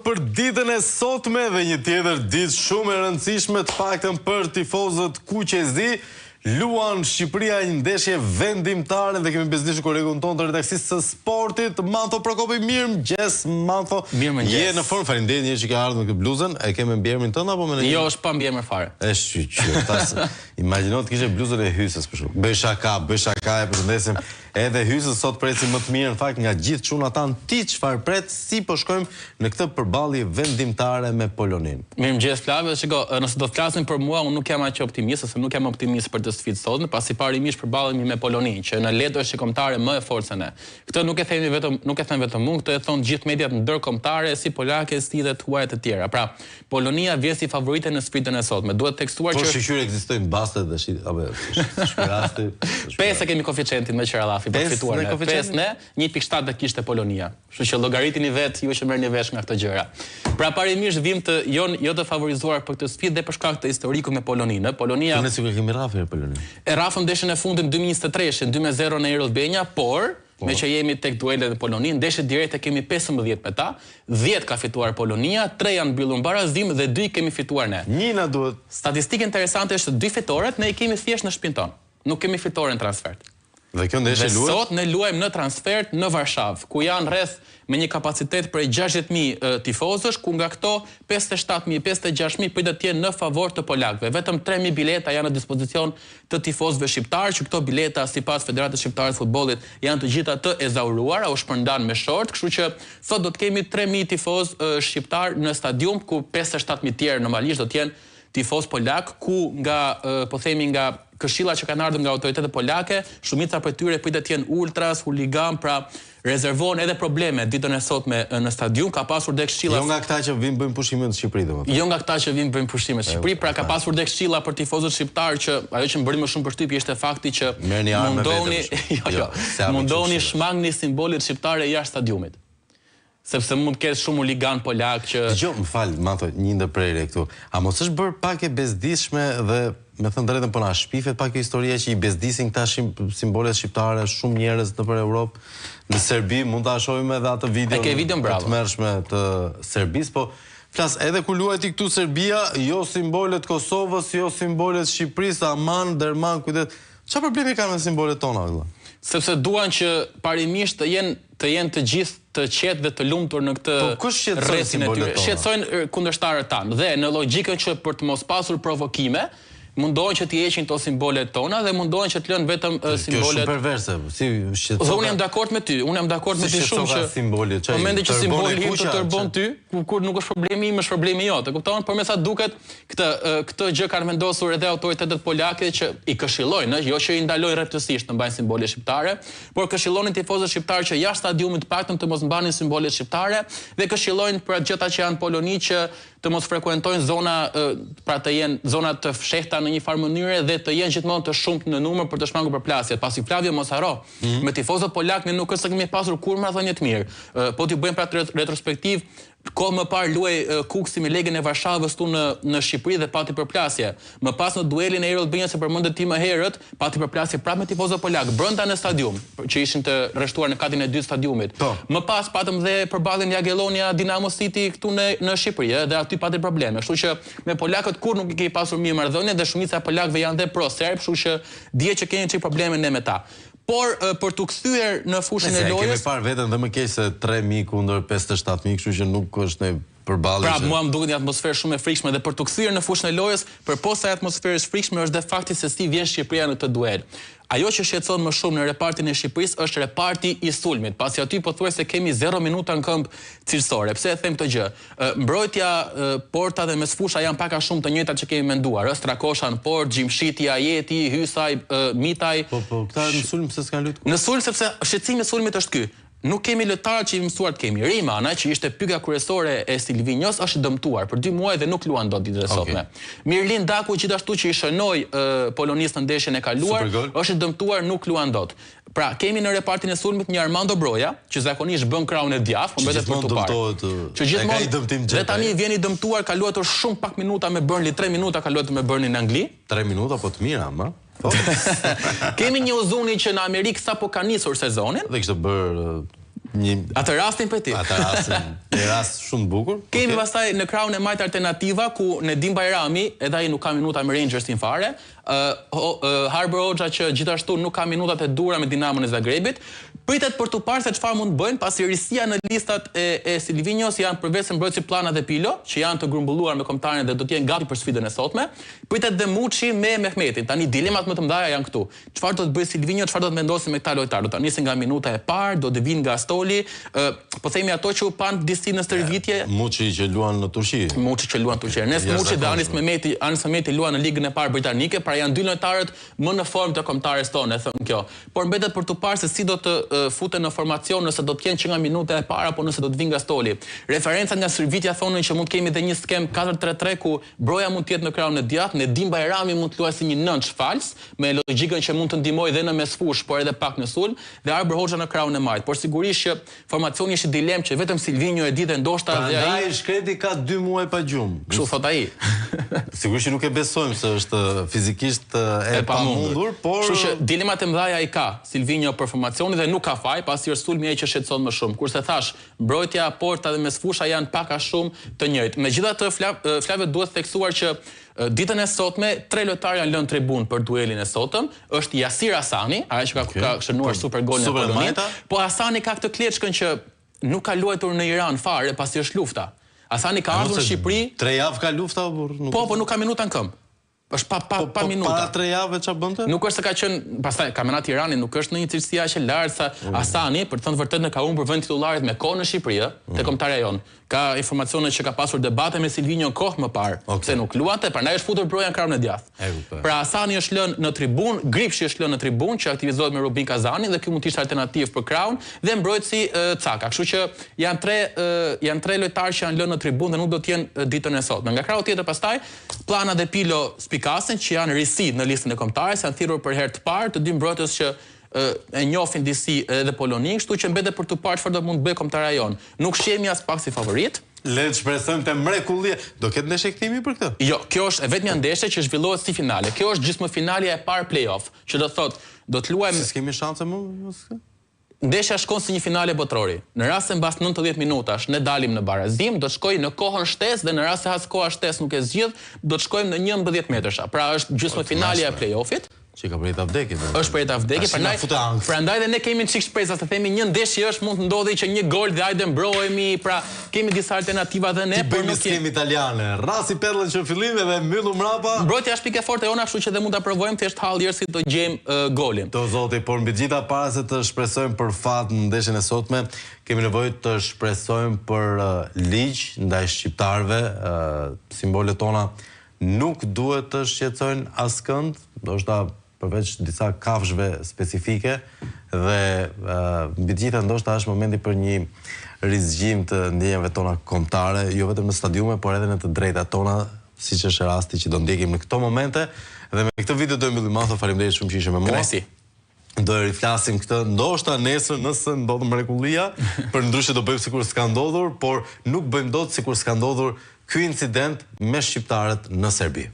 Për ditën e sotme dhe një tjetër ditë shumë e rëndësishme të paktën për tifozët QQZ, luan Shqipëria një ndeshje vendimtare dhe kemi bezdishur kolegun tonë të redaksisë së sportit, Manto Prokopi. Mirëmëngjes, Manto. Mirëmëngjes. Je në formë, faleminderit një që ka ardhur me këtë bluzën. E ke me mbiemrin tënd apo me një? Jo, është pa mbiemër fare. Është qyqyr. Imagjino të kishe bluzën e Hysës për shkak. Bëj shaka, e përshëndesim. Edhe Hysës sot presim më të mirë në fakt nga gjithë çunat tan. Ti çfarë pret, si po shkojmë në këtë përballje vendimtare me Polonin? Mirëmëngjes Flavio, shiko, nëse do të flasim për mua, unë nuk jam aq optimist, ose nuk jam optimist për të sfidën sotme, pasi parimisht përballemi me Polonin, që në letë është kombëtare më e forcën e. Këtë nuk e them vetëm unë, këtë e thon gjithë mediat ndërkombëtare, si polake, si dhe tuaja të tjera. Pra, Polonia vjen si favorite në sfidën e sotme. Duhet tekstuar që shqyr ekzistojnë bastet dhe shpirasti. 5 kemi koeficientin me qerallafi për fituar ne. 5 ne, 1.7 do kishte Polonia. Kështu që llogaritini vet ju që merrni vesh nga këto gjëra. Pra parimisht vim të jo të favorizuar për këtë sfidë dhe për shkak të historikut me Poloninë. Polonia ne sigurisht kemi rrafë Polonin. E rrafëm ndeshjen e fundit në 2023, 2-0 në Erosbenja, por me që jemi tek duelet e Polonisë, ndeshje direkte kemi 15 me ta, 10 ka fituar Polonia, 3 janë mbyllur në barazim dhe 2 kemi fituar ne. Një na duhet. Statistikë interesante është 2 fitoret, ne i kemi thjesht në shtëpinë tonë. Nuk kemi fitore në transfert. Dhe kjo ndeshje luhet. Sot ne luajmë në transfert në Varshavë, ku janë rreth me një kapacitet për 60.000 tifozësh, ku nga këto 57.000, 56.000 pritet të jenë në favor të polakëve. Vetëm 3.000 bileta janë në dispozicion të tifozëve shqiptarë, që këto bileta sipas Federatës Shqiptare të Futbollit janë të gjitha të ezauruara, u shpërndan me short, kështu që sot do të kemi 3.000 tifozë shqiptar në stadium, ku 57.000 tjerë normalisht do të jenë tifoz polak, ku nga këshilla që kanë ardhur nga autoritetet polake, shumica prej tyre pritet të jenë ultras, huligan, pra rezervon edhe probleme ditën e sotme në stadium. Ka pasur dhe këshilla. Jo nga këta që vinë bëjnë pushime në Shqipëri domethënë. Jo nga këta që vinë bëjnë pushime në Shqipëri, pra ka pasur dhe këshilla për tifozët shqiptar që ajo që më bëri më shumë përshtypje ishte fakti që mundoni shmangni simbolet shqiptare jashtë stadiumit. Sepse mund të ketë shumë huligan polak që... Dgjoj, më fal, Manto, një ndërprerje këtu. A mos është bërë pak e bezdishme dhe, me thënë drejtën, po na shpifet pak e historia që i bezdisin këta simbolet shqiptare shumë njerëz nëpër Europë. Në Serbi mund ta shohim edhe atë videon të mërshme të Serbisë, po flas edhe kur luajti këtu Serbia, jo simbolet Kosovës, jo simbolet Shqipërisë, aman, derman, kujdet. Çfarë problemi kanë me simbolet tona vëlla? Sepse duan që parimisht të jenë të gjithë të qetë dhe të lumtur në këtë rrethin e tyre. Shqetësojnë kundërshtarët tanë dhe në logjikën që për të mos pasur provokime, mundohen që t'i heqin to simbolet tona dhe mundohen që të lënë vetëm simbolet. Kjo shumë perverse. Si shqetësohet. Unë jam dakord me ty. Unë jam dakord me ty shumë që në momentin që simboli im të tërbon ty, kur nuk është problemi im, është problemi jote. Kupton? Por me sa duket këtë gjë kanë vendosur edhe autoritetet polake që i këshillojnë, jo që i ndalojnë rreptësisht të mbajnë simbolet shqiptare, por këshillonin tifozët shqiptarë që jashtë stadiumit të paktën të mos mbanin simbolet shqiptare dhe këshillojnë për gjëta që janë Poloni që të mos frekuentojnë zona, pra të jenë zona të fshehta në një farë mënyre dhe të jenë gjithmonë të shumtë në numër për të shmangur përplasjet. Pasi Flavio mos haro, me tifozët polak ne nuk është se kemi pasur kur marrëdhënie të mirë. Po t'i bëjmë pra retrospektiv, kohë më parë luaj Kuksi me Legën e Varshavës tu në Shqipëri dhe pati përplasje. Më pas në duelin e Erosbenjës që përmendet ti më herët, pati përplasje prapë me tifozët polak brenda në stadium, që ishin të rreshtuar në katin e dytë stadiumit. Më pas patëm dhe përballjen Jagellonia Dinamo City këtu në Shqipëri, dhe aty pati probleme. Kështu që me polakët kur nuk i kemi pasur mirë marrëdhënie dhe shumica e polakëve janë dhe pro-serb, kështu që dihet që kemi çik probleme ne me ta. Por për të kthyer në fushën e lojës, kemi parë veten dhe më keq se 3.000 kundër 57.000, kështu që nuk është ne përballje. Pra mua më duket një atmosferë shumë e frikshme dhe për të kthyer në fushën e lojës, përposa atmosferës frikshme është dhe fakti se si vjen Shqipëria në këtë duel. Ajo që shqetëson më shumë në repartin e Shqipërisë është reparti i sulmit, pasi aty pothuajse kemi 0 minuta në këmbë cilësore. Pse e them këtë gjë? Mbrojtja, porta dhe mesfusha janë pak a shumë të njëjtat që kemi menduar. Strakosha në port, Gjimshiti, Ajeti, Hysaj, Mitaj. Po, këta në sulm pse s'kan luajtur? Në sulm sepse shqetësimi i sulmit është ky. Nuk kemi lojtarë që i mësuar të kemi. Rimana, që ishte pyga kryesore e Silvinjos, është dëmtuar për 2 muaj dhe nuk luan dot ditën e sotme. Mirlin Daku, gjithashtu që i shënoi Polonisë në ndeshjen e kaluar, është dëmtuar, nuk luan dot. Pra, kemi në repartin e sulmit një Armando Broja, që zakonisht bën krahun e djathtë, po mbetet për tu parë. Që gjithmonë dhe tani vjen i dëmtuar, ka luajtur shumë pak minuta me Burnley, 3 minuta ka luajtur me Burnley në Angli. 3 minuta po të mira, ma. Kemi një Ozuni që në Amerikë sapo ka nisur sezonin. Dhe kishte bërë Atë rastin për ti. Atë rastin, një rast shumë bukur. Kemi pastaj në krahun e majtë alternativa, ku Nedim Bajrami, edhe ai nuk ka minuta me Rangersin fare, Harbër Hoxha që gjithashtu nuk ka minutat e dura me Dinamon e Zagrebit, pritet për të parë se çfarë mund të bëjnë, pasi risia në listat e Silvinjos janë përveç mbrojtësi Plana dhe Pilo, që janë të grumbulluar me kombëtarin dhe do të jenë gati për sfidën e sotme. Pritet dhe Muçi me Mehmetin. Tani dilemat më të mëdha janë këtu. Çfarë do të bëjë Silvinjo, çfarë do të vendosi me këta lojtarë? Do ta nisin nga minuta e parë, do të vinë nga Stoli, po themi ato që u pan disi në stërvitje. Muçi që luan në Turqi. Muçi që luan në Turqi. Ernest Muçi dhe Anis Mehmeti luan në ligën e parë britanike, pra janë dy lojtarët më në formë të kombëtares tonë, thon kjo. Por mbetet për të parë se si do të futen në formacion, nëse do të kenë që nga minuta e para, apo nëse do të vinë nga Stoli. Referencat nga stërvitja thonin që mund të kemi edhe një skem 4-3-3 ku Broja mund të jetë në krahun e djathtë, Nedim Bajrami mund të luajë si një nënç fals, me logjikën që mund të ndihmojë edhe në mesfush, por edhe pak në sulm, dhe Harbër Hoxha në krahun e majtë. Por sigurisht që formacioni është dilemë që vetëm Silvinjo e di dhe ndoshta dhe ai. Prandaj Shkreti ka 2 muaj pa gjumë. Kështu thot ai. Sigurisht që nuk e besojmë se është fizikisht e pamundur, por kështu që dilemat e mëdha ai ka Silvinjo për formacionin dhe nuk ka faj, pasi është sulmi ai që shqetëson më shumë. Kurse thash, mbrojtja, porta dhe mesfusha janë pak a shumë të njëjtë. Megjithatë, Flavë duhet theksuar që ditën e sotme 3 lojtarë janë lënë tribun për duelin e sotëm. Është Yasir Hasani, ai që ka shënuar super golin e Polonit, po Hasani ka këtë kleçkën që nuk ka luajtur në Iran fare pasi është lufta. Hasani ka ardhur në Shqipëri. 3 javë ka lufta, po nuk ka minuta në këmbë. Është pa minuta. Para 3 javë ç'a bënte? Nuk është se ka qenë, pastaj kampionati i Iranit nuk është në një cilësi aq e lartë sa Hasani, për të thënë vërtet në ka humbur vend titullarit me kohë në Shqipëri, te kombëtarja jon. Ka informacione që ka pasur debate me Silvinjon kohë më parë, se nuk luante, prandaj është futur Broja në krahun e djathtë. Pra Hasani është lënë në tribun, Gripshi është lënë në tribun që aktivizohet me Rubin Kazanin dhe ky mund të ishte alternativë për krahun dhe mbrojtësi Caka. Kështu që janë tre lojtarë që janë lënë në tribun dhe nuk do të jenë ditën e sotme. Nga krahu tjetër pastaj Plana dhe Pilo Spikasen që janë risi në listën e kombëtarëve, janë thirrur për herë të parë të dy mbrojtës që e njohin disi edhe Polonin, kështu që mbetet për të parë çfarë do mund të bëjë kombëtarja jon. Nuk shihemi as pak si favorit. Le të shpresojmë të mrekullia. Do ketë ndeshje kthimi për këtë? Jo, kjo është e vetmja ndeshje që zhvillohet si finale. Kjo është gjysmëfinalja e parë play-off, që do thotë do të luajmë. S'kemi shanse më? Ndeshja shkon si një finale botërori. Në rast se mbas 90 minutash ne dalim në barazim, do të shkojë në kohën shtesë dhe në rast se as koha shtesë nuk e zgjidh, do të shkojmë në 11 metersha. Pra është gjysmëfinalja e play-offit. Që ka për jetë vdekje. Është për jetë vdekje, prandaj dhe ne kemi çik shpresa se themi një ndeshje është mund të ndodhi që një gol dhe hajde mbrohemi, pra kemi disa alternativa dhe ne, por nuk kemi italiane. Rasi pellën që fillim edhe mbyllu mrapa. Mbrojtja është pikë forte jona, kështu që dhe mund ta provojmë thjesht hall jersi të gjejmë golin. Do zoti, por mbi gjitha para se të shpresojmë për fat në ndeshjen e sotme, kemi nevojë të shpresojmë për ligj ndaj shqiptarëve, simbolet tona nuk duhet të shqetësojnë askënd, ndoshta përveç disa kafshëve specifike dhe mbi të gjitha ndoshta është momenti për një rizgjim të ndjenjave tona kombëtare, jo vetëm në stadiume, por edhe në të drejtat tona, siç është rasti që do ndjekim në këto momente. Dhe me këtë video do mbyllim. Faleminderit shumë që ishe me mua. Kënaqësi. Do e riflasim këtë, ndoshta nesër nëse ndodh mrekullia, përndryshe do bëjmë sikur s'ka ndodhur, por nuk bëjmë dot sikur s'ka ndodhur ky incident me shqiptarët në Serbi.